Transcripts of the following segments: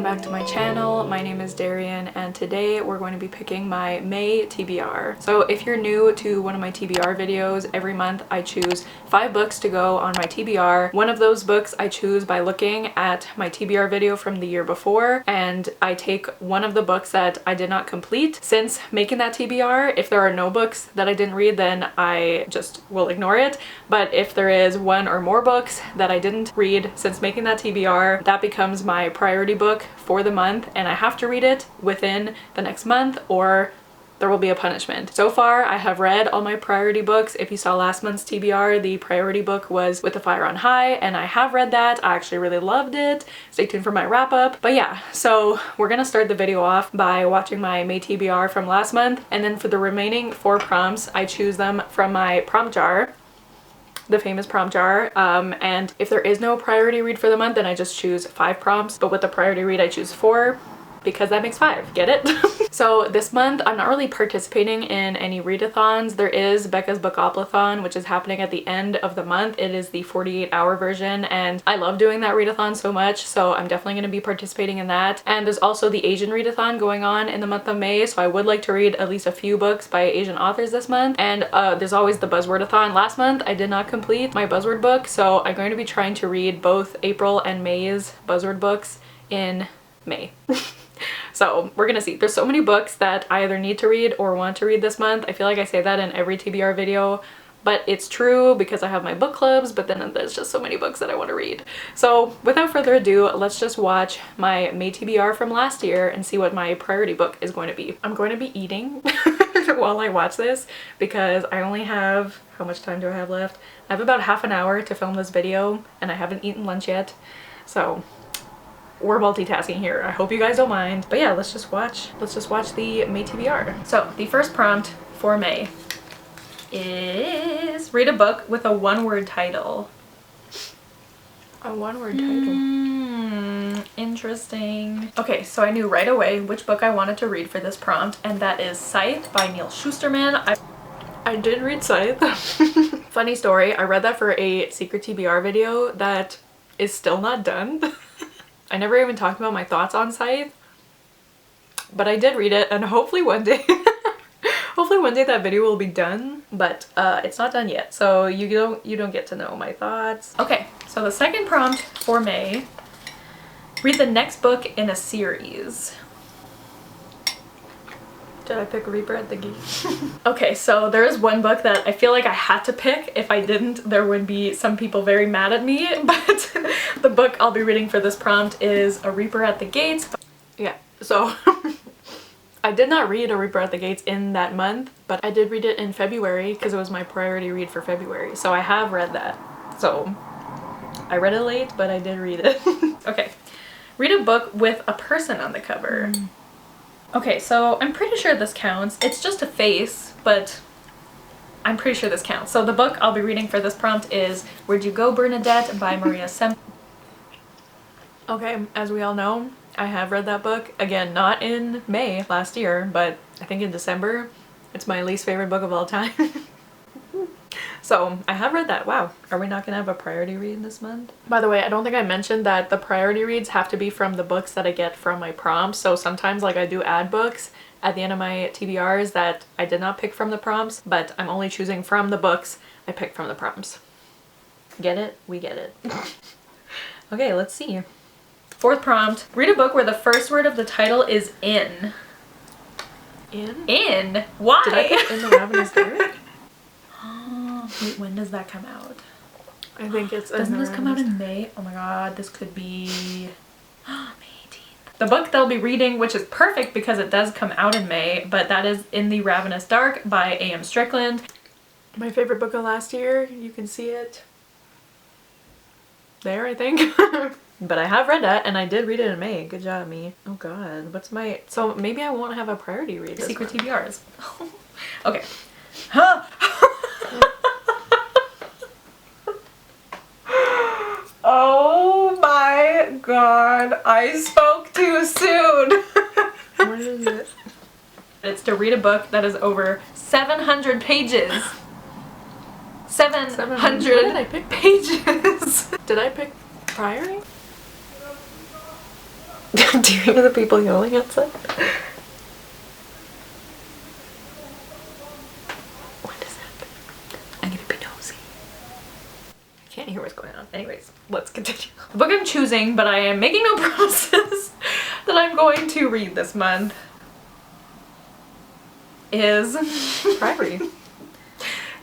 back to my channel. My name is Darian and today we're going to be picking my May TBR. So if you're new to one of my TBR videos, every month I choose 5 books to go on my TBR. One of those books I choose by looking at my TBR video from the year before, and I take one of the books that I did not complete since making that TBR. If there are no books that I didn't read, then I just will ignore it. But if there is one or more books that I didn't read since making that TBR, that becomes my priority book for the month, and I have to read it within the next month or there will be a punishment. So far, I have read all my priority books. If you saw last month's TBR, the priority book was With the Fire on High, and I have read that. I actually really loved it. Stay tuned for my wrap up. But yeah, so we're gonna start the video off by watching my May TBR from last month, and then for the remaining 4 prompts, I choose them from my prompt jar, the famous prompt jar. And if there is no priority read for the month, then I just choose 5 prompts, but with the priority read I choose 4 because that makes 5. Get it? So this month I'm not really participating in any readathons. There is Becca's Bookoplathon, which is happening at the end of the month. It is the 48-hour version, and I love doing that readathon so much, so I'm definitely going to be participating in that. And there's also the Asian readathon going on in the month of May, so I would like to read at least a few books by Asian authors this month. And there's always the Buzzwordathon. Last month I did not complete my Buzzword book, so I'm going to be trying to read both April and May's Buzzword books in May. So we're gonna see. There's so many books that I either need to read or want to read this month. I feel like I say that in every TBR video, but it's true because I have my book clubs, but then there's just so many books that I want to read. So without further ado, let's just watch my May TBR from last year and see what my priority book is going to be. I'm going to be eating while I watch this because I only have, how much time do I have left? I have about half an hour to film this video and I haven't eaten lunch yet. So we're multitasking here. I hope you guys don't mind. But yeah, let's just watch the May TBR. So the first prompt for May is read a book with a one-word title. A one-word title. Interesting. Okay, so I knew right away which book I wanted to read for this prompt, and that is Scythe by Neil Shusterman. I did read Scythe. Funny story, I read that for a secret TBR video that is still not done. I never even talked about my thoughts on Scythe, but I did read it, and hopefully one day hopefully one day that video will be done, but it's not done yet, so you don't get to know my thoughts. Okay, so the second prompt for May, read the next book in a series. Did I pick Reaper at the Gate? Okay, so there is one book that I feel like I had to pick. If I didn't, there would be some people very mad at me, but the book I'll be reading for this prompt is A Reaper at the Gates. Yeah, so I did not read A Reaper at the Gates in that month, but I did read it in February because it was my priority read for February. So I have read that. So I read it late, but I did read it. Okay, read a book with a person on the cover. Okay, so I'm pretty sure this counts. It's just a face, but I'm pretty sure this counts. So the book I'll be reading for this prompt is Where'd You Go, Bernadette by Maria Sem. Okay, as we all know, I have read that book. Again, not in May last year, but I think in December. It's my least favorite book of all time. So I have read that. Wow, are we not gonna have a priority read this month? By the way, I don't think I mentioned that the priority reads have to be from the books that I get from my prompts. So sometimes like I do add books at the end of my TBRs that I did not pick from the prompts, but I'm only choosing from the books I picked from the prompts. Get it? We get it. Okay, let's see. Fourth prompt, read a book where the first word of the title is in. In? In? Why? Did I put In the Ravenous Derrick? Wait, when does that come out? I think it's Doesn't this come out in May? Oh my god, this could be May 18th. The book they'll be reading, which is perfect because it does come out in May, but that is In the Ravenous Dark by A.M. Strickland. My favorite book of last year. You can see it there, I think. But I have read that, and I did read it in May. Good job, me. Oh god, what's my... So maybe I won't have a priority read this Secret month. TBRs. Okay. Huh. Oh my god, I spoke too soon. What is it? It's to read a book that is over 700 pages. 700 What did I pick? Pages. Did I pick priority? Do you hear the people yelling outside? What is happening? I'm gonna be nosy. I can't hear what's going on. Anyways, let's continue. The book I'm choosing, but I am making no promises that I'm going to read this month, is Priory.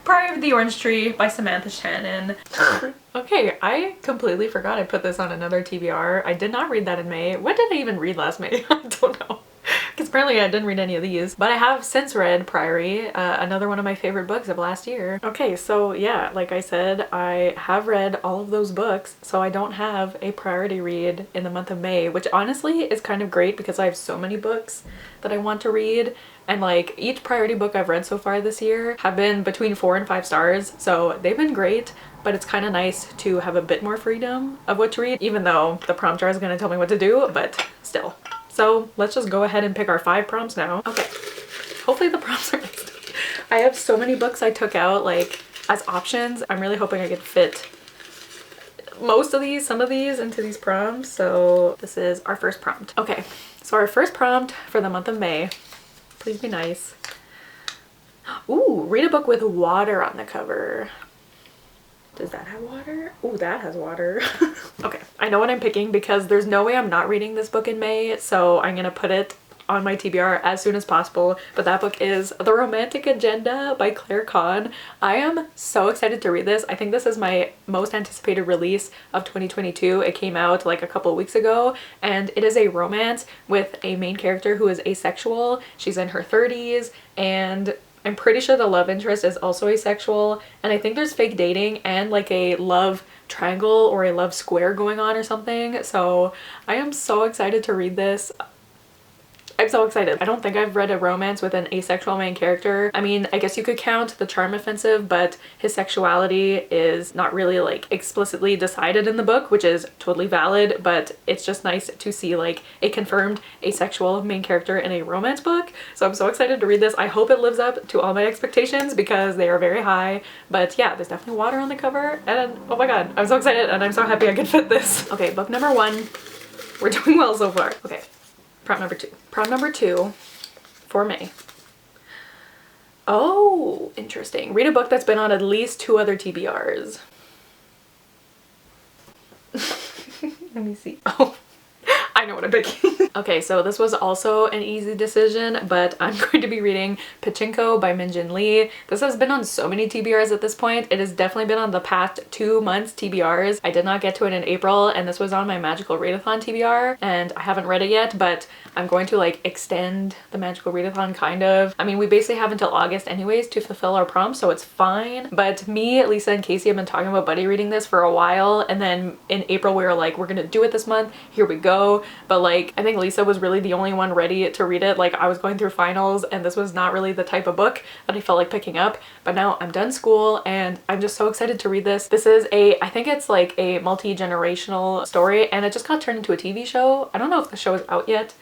Priory of the Orange Tree by Samantha Shannon. Okay, I completely forgot I put this on another TBR. I did not read that in May. What did I even read last May? I don't know. Because apparently I didn't read any of these. But I have since read Priory, another one of my favorite books of last year. Okay, so yeah, like I said, I have read all of those books, so I don't have a priority read in the month of May, which honestly is kind of great because I have so many books that I want to read. And like each priority book I've read so far this year have been between 4 and 5 stars, so they've been great, but it's kind of nice to have a bit more freedom of what to read, even though the prompt jar is going to tell me what to do, but still. So let's just go ahead and pick our 5 prompts now. Okay, hopefully the prompts are nice. I have so many books I took out like as options. I'm really hoping I can fit most of these, some of these into these prompts. So this is our first prompt. Okay, so our first prompt for the month of May. Please be nice. Ooh, read a book with water on the cover. Does that have water? Ooh, that has water. Okay, I know what I'm picking because there's no way I'm not reading this book in May, so I'm gonna put it on my TBR as soon as possible. But that book is The Romantic Agenda by Claire Kahn. I am so excited to read this. I think this is my most anticipated release of 2022. It came out like a couple of weeks ago, and it is a romance with a main character who is asexual. She's in her 30s, and I'm pretty sure the love interest is also asexual, and I think there's fake dating and like a love triangle or a love square going on or something. So I am so excited to read this. I'm so excited. I don't think I've read a romance with an asexual main character. I mean, I guess you could count The Charm Offensive, but his sexuality is not really like explicitly decided in the book, which is totally valid, but it's just nice to see like a confirmed asexual main character in a romance book. So I'm so excited to read this. I hope it lives up to all my expectations because they are very high. But yeah, there's definitely water on the cover, and oh my god, I'm so excited and I'm so happy I could fit this. Okay, book number 1. We're doing well so far. Okay. Prompt number 2. Prompt number 2 for May. Oh, interesting. Read a book that's been on at least 2 other TBRs. Let me see. Oh, I know what I'm picking. Okay, so this was also an easy decision, but I'm going to be reading Pachinko by Minjin Lee. This has been on so many TBRs at this point. It has definitely been on the past 2 months TBRs. I did not get to it in April, and this was on my Magical Readathon TBR, and I haven't read it yet, but I'm going to like extend the Magical Readathon kind of. I mean, we basically have until August anyways to fulfill our prompts, so it's fine. But me, Lisa, and Casey have been talking about buddy reading this for a while, and then in April we were like, we're gonna do it this month, here we go. But like, I think Lisa was really the only one ready to read it. Like, I was going through finals and this was not really the type of book that I felt like picking up, but now I'm done school and I'm just so excited to read this. This is I think it's like a multi-generational story, and it just got turned into a TV show. I don't know if the show is out yet,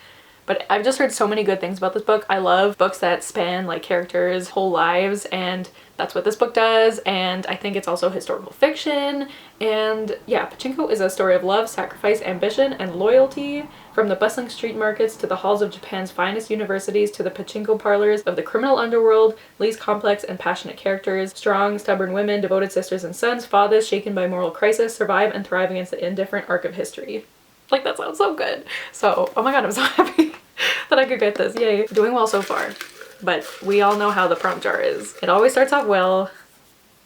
but I've just heard so many good things about this book. I love books that span like characters' whole lives, and that's what this book does. And I think it's also historical fiction. And yeah, Pachinko is a story of love, sacrifice, ambition, and loyalty. From the bustling street markets to the halls of Japan's finest universities to the pachinko parlors of the criminal underworld, Lee's complex and passionate characters, strong, stubborn women, devoted sisters and sons, fathers shaken by moral crisis, survive and thrive against the indifferent arc of history. Like, that sounds so good. So, oh my god, I'm so happy that I could get this. Yay. Doing well so far. But we all know how the prompt jar is. It always starts off well,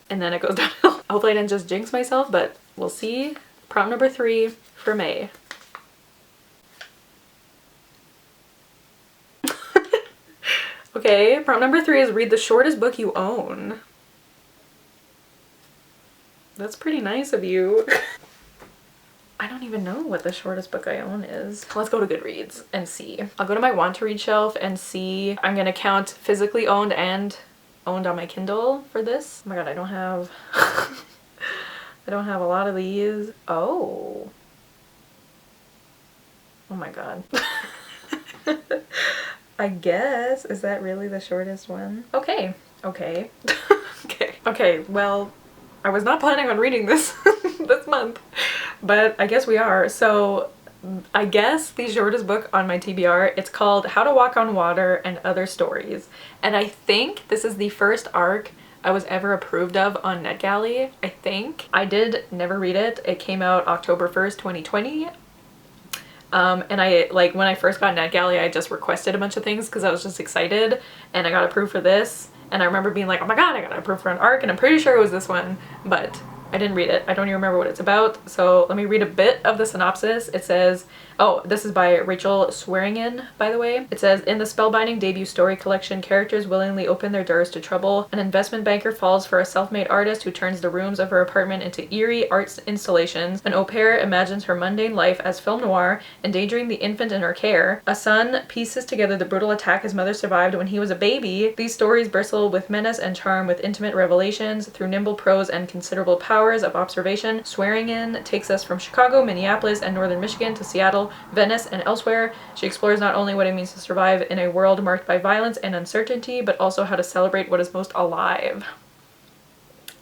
and then it goes downhill. Hopefully I didn't just jinx myself, but we'll see. Prompt number 3 for May. Okay, prompt number 3 is read the shortest book you own. That's pretty nice of you. I don't even know what the shortest book I own is. Let's go to Goodreads and see. I'll go to my want to read shelf and see. I'm gonna count physically owned and owned on my Kindle for this. Oh my god, I don't have I don't have a lot of these. Oh. Oh my god. I guess. Is that really the shortest one? Okay. Okay. Okay. Okay, well, I was not planning on reading this this month, but I guess we are. So I guess, the shortest book on my TBR. It's called How to Walk on Water and Other Stories. And I think this is the first ARC I was ever approved of on NetGalley, I think. I did never read it. It came out October 1st, 2020. And I, like, when I first got NetGalley, I just requested a bunch of things because I was just excited, and I got approved for this. And I remember being like, oh my god, I got approved for an ARC, and I'm pretty sure it was this one, but I didn't read it. I don't even remember what it's about. So let me read a bit of the synopsis. It says, oh, this is by Rachel Swearingen, by the way. It says, in the spellbinding debut story collection, characters willingly open their doors to trouble. An investment banker falls for a self-made artist who turns the rooms of her apartment into eerie art installations. An au pair imagines her mundane life as film noir, endangering the infant in her care. A son pieces together the brutal attack his mother survived when he was a baby. These stories bristle with menace and charm, with intimate revelations. Through nimble prose and considerable powers of observation, Swearingen takes us from Chicago, Minneapolis, and northern Michigan to Seattle, Venice, and elsewhere. She explores not only what it means to survive in a world marked by violence and uncertainty, but also how to celebrate what is most alive.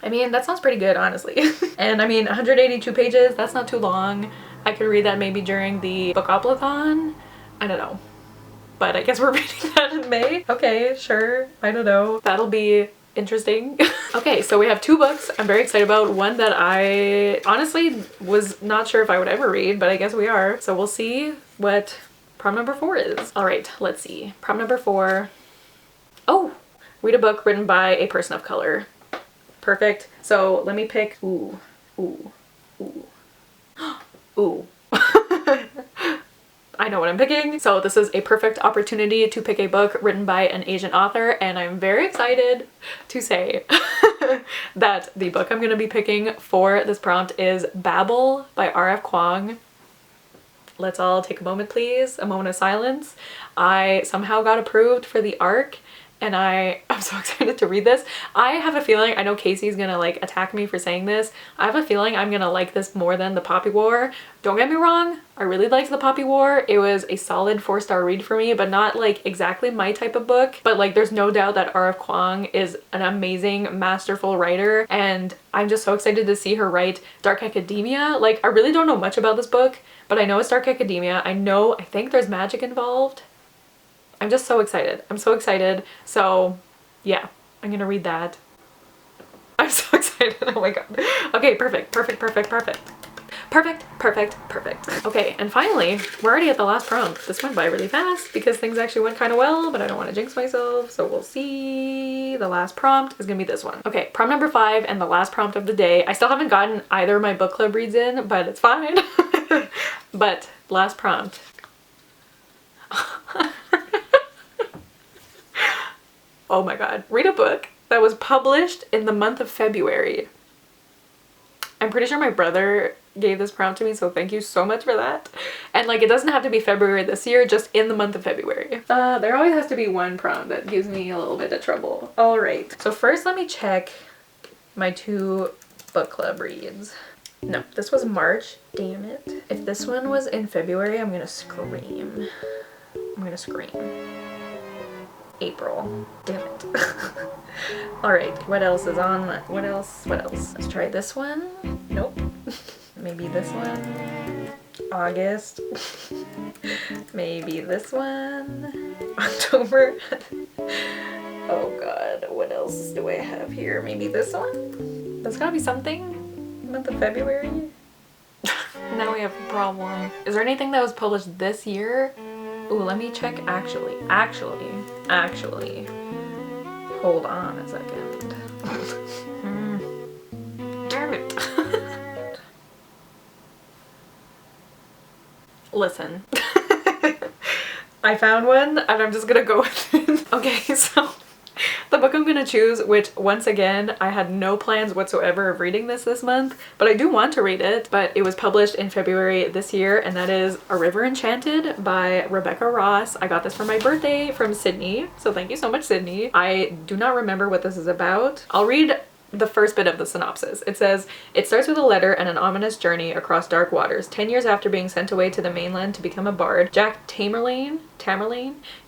I mean, that sounds pretty good, honestly. And I mean, 182 pages, that's not too long. I could read that maybe during the Bookoplathon. I don't know. But I guess we're reading that in May. Okay, sure. I don't know. That'll be interesting. Okay, so we have two books I'm very excited about. One that I honestly was not sure if I would ever read, but I guess we are. So we'll see what prompt number 4 is. All right, let's see. Prompt number 4. Oh, read a book written by a person of color. Perfect. So let me pick. Ooh, ooh, ooh, ooh. I know what I'm picking. So this is a perfect opportunity to pick a book written by an Asian author, and I'm very excited to say that the book I'm going to be picking for this prompt is Babel by R.F. Kuang. Let's all take a moment, please. A moment of silence. I somehow got approved for the ARC, and I'm so excited to read this. I have a feeling, I know Kasey's gonna like attack me for saying this, I have a feeling I'm gonna like this more than The Poppy War. Don't get me wrong, I really liked The Poppy War. It was a solid 4-star read for me, but not like exactly my type of book. But like there's no doubt that R.F. Kuang is an amazing, masterful writer, and I'm just so excited to see her write dark academia. Like I really don't know much about this book, but I know it's dark academia. I think there's magic involved. I'm just so excited. I'm so excited. So yeah, I'm gonna read that. I'm so excited. Oh my god. Okay, perfect, perfect, perfect, perfect. Perfect, perfect, perfect. Okay, and finally, we're already at the last prompt. This went by really fast because things actually went kind of well, but I don't want to jinx myself, so we'll see. The last prompt is gonna be this one. Okay, prompt number 5 and the last prompt of the day. I still haven't gotten either of my book club reads in, but it's fine. But last prompt. Oh my god. Read a book that was published in the month of February. I'm pretty sure my brother gave this prompt to me, so thank you so much for that. And like, it doesn't have to be February this year, just in the month of February. There always has to be one prompt that gives me a little bit of trouble. All right. So first let me check my 2 book club reads. No, this was March. Damn it. If this one was in February, I'm gonna scream. I'm gonna scream. April. Damn it. Alright, what else is on? What else? Let's try this one. Nope. Maybe this one. August. Maybe this one. October. Oh god, what else do I have here? Maybe this one? That's gotta be something. Month of February? Now we have a problem. Is there anything that was published this year? Ooh, let me check actually. Hold on a second. Damn it. Listen. I found one and I'm just gonna go with it. Okay, so the book I'm gonna choose, which once again, I had no plans whatsoever of reading this month, but I do want to read it, but it was published in February this year, and that is A River Enchanted by Rebecca Ross. I got this for my birthday from Sydney, so thank you so much, Sydney. I do not remember what this is about. I'll read the first bit of the synopsis. It says, it starts with a letter and an ominous journey across dark waters. 10 years after being sent away to the mainland to become a bard, Jack Tamerlane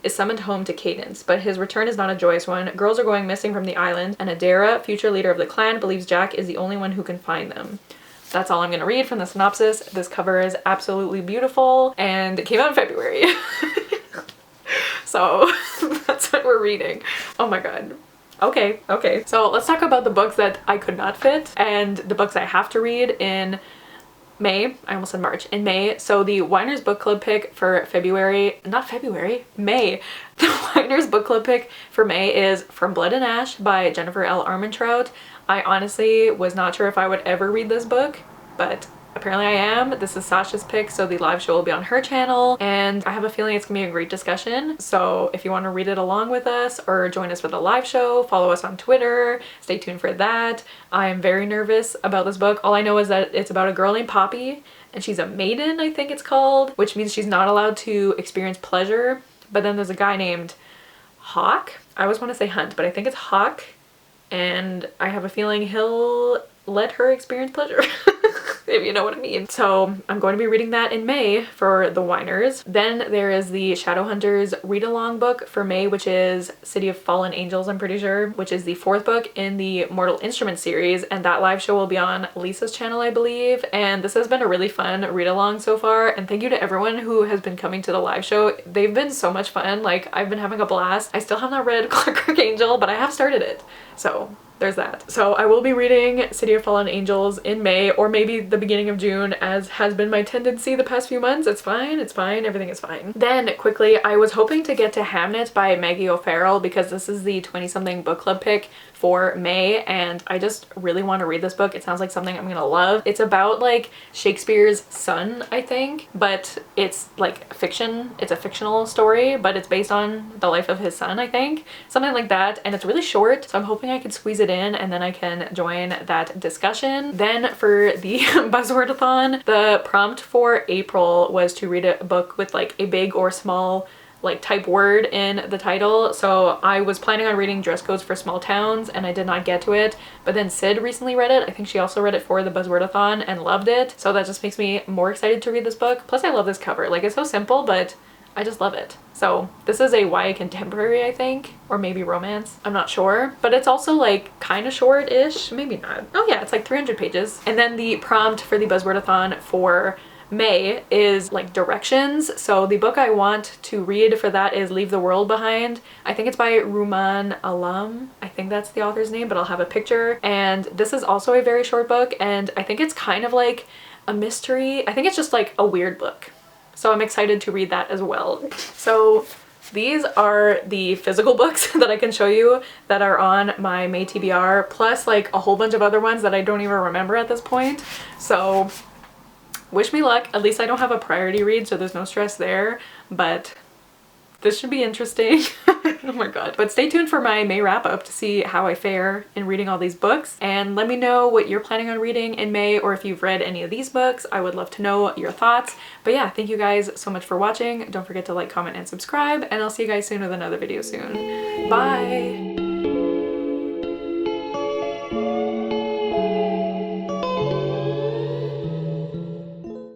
is summoned home to Cadence, but his return is not a joyous one. Girls are going missing from the island, and Adara, future leader of the clan, believes Jack is the only one who can find them. That's all I'm gonna read from the synopsis. This cover is absolutely beautiful and it came out in February. So that's what we're reading. Oh my god. Okay, okay. So let's talk about the books that I could not fit and the books I have to read in May. I almost said March. In May. So the Winer's book club pick for February, not February, May. The Winer's book club pick for May is From Blood and Ash by Jennifer L. Armentrout. I honestly was not sure if I would ever read this book, but apparently I am. This is Sasha's pick, so the live show will be on her channel, and I have a feeling it's gonna be a great discussion. So if you want to read it along with us or join us for the live show, follow us on Twitter, stay tuned for that. I am very nervous about this book. All I know is that it's about a girl named Poppy, and she's a maiden, I think it's called, which means she's not allowed to experience pleasure. But then there's a guy named Hawk. I always want to say Hunt, but I think it's Hawk, and I have a feeling he'll let her experience pleasure. If you know what I mean. So I'm going to be reading that in May for the Winers. Then there is the Shadowhunters read-along book for May, which is City of Fallen Angels, I'm pretty sure, which is the 4th book in the Mortal Instruments series, and that live show will be on Lisa's channel, I believe. And this has been a really fun read-along so far, and thank you to everyone who has been coming to the live show. They've been so much fun. Like, I've been having a blast. I still have not read Clockwork Angel, but I have started it. So there's that. So I will be reading City of Fallen Angels in May, or maybe the beginning of June, as has been my tendency the past few months. It's fine, everything is fine. Then quickly, I was hoping to get to Hamnet by Maggie O'Farrell because this is the 20-something book club pick for May, and I just really want to read this book. It sounds like something I'm gonna love. It's about like Shakespeare's son, I think, but it's like fiction. It's a fictional story, but it's based on the life of his son, I think. Something like that, and it's really short, so I'm hoping I could squeeze it in and then I can join that discussion. Then for the Buzzwordathon, the prompt for April was to read a book with like a big or small like type word in the title. So I was planning on reading Dress Codes for Small Towns and I did not get to it, but then Sid recently read it. I think she also read it for the Buzzwordathon and loved it, so that just makes me more excited to read this book. Plus I love this cover. Like, it's so simple, but I just love it. So this is a YA contemporary, I think, or maybe romance, I'm not sure, but it's also like kind of short-ish, maybe not. Oh yeah, it's like 300 pages. And then the prompt for the Buzzwordathon for May is like directions. So the book I want to read for that is Leave the World Behind. I think it's by Ruman Alam. I think that's the author's name, but I'll have a picture. And this is also a very short book, and I think it's kind of like a mystery. I think it's just like a weird book. So I'm excited to read that as well. So these are the physical books that I can show you that are on my May TBR, plus like a whole bunch of other ones that I don't even remember at this point. So wish me luck. At least I don't have a priority read, so there's no stress there, but this should be interesting. Oh my god. But stay tuned for my May wrap up to see how I fare in reading all these books, and let me know what you're planning on reading in May, or if you've read any of these books. I would love to know your thoughts. But yeah, thank you guys so much for watching. Don't forget to like, comment, and subscribe, and I'll see you guys soon with another video soon. Bye!